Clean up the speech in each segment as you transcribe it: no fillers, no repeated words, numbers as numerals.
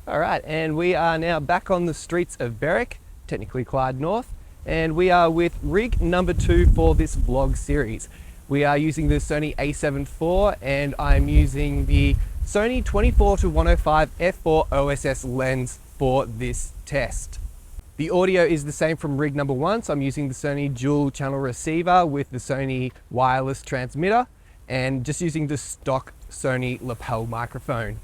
All right, and we are now back on the streets of Berwick, technically Clyde North, and we are with rig number 2 for this vlog series. We are using the Sony a7IV, and I'm using the Sony 24-105 f4 OSS lens for this test. The audio is the same from rig number 1, so I'm using the Sony dual channel receiver with the Sony wireless transmitter, and just using the stock Sony lapel microphone.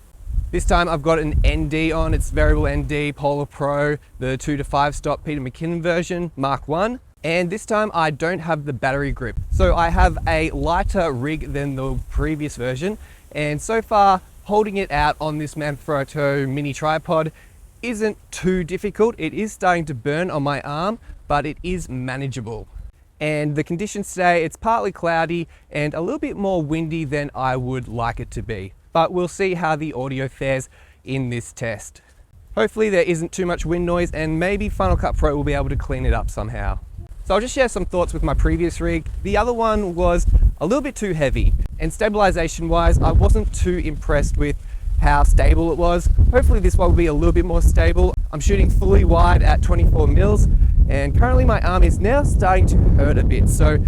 This time I've got an ND on, it's variable ND Polar Pro, the 2 to 5 stop Peter McKinnon version, Mark 1. And this time I don't have the battery grip. So I have a lighter rig than the previous version. And so far, holding it out on this Manfrotto mini tripod isn't too difficult. It is starting to burn on my arm, but it is manageable. And the conditions today, it's partly cloudy and a little bit more windy than I would like it to be. But we'll see how the audio fares in this test. Hopefully there isn't too much wind noise, and maybe Final Cut Pro will be able to clean it up somehow. So I'll just share some thoughts with my previous rig. The other one was a little bit too heavy, and stabilization wise, I wasn't too impressed with how stable it was. Hopefully this one will be a little bit more stable. I'm shooting fully wide at 24 mils, and currently my arm is now starting to hurt a bit. So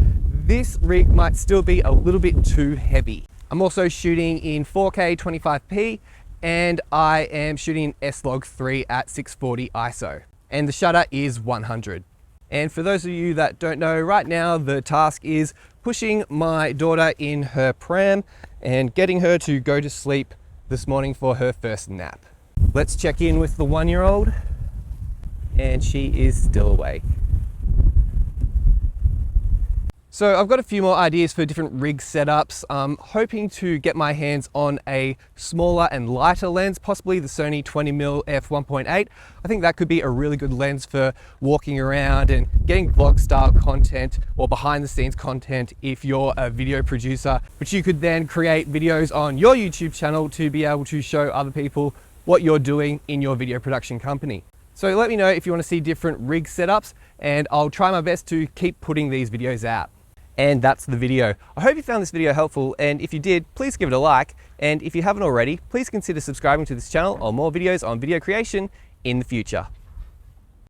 this rig might still be a little bit too heavy. I'm also shooting in 4K 25p, and I am shooting in S-Log 3 at 640 ISO, and the shutter is 100. And for those of you that don't know, right now the task is pushing my daughter in her pram and getting her to go to sleep this morning for her first nap. Let's check in with the 1-year-old, and she is still awake. So I've got a few more ideas for different rig setups. I'm hoping to get my hands on a smaller and lighter lens, possibly the Sony 20mm f1.8. I think that could be a really good lens for walking around and getting vlog style content or behind the scenes content if you're a video producer, which you could then create videos on your YouTube channel to be able to show other people what you're doing in your video production company. So let me know if you want to see different rig setups, and I'll try my best to keep putting these videos out. And that's the video. I hope you found this video helpful, and if you did, please give it a like. And if you haven't already, please consider subscribing to this channel or more videos on video creation in the future.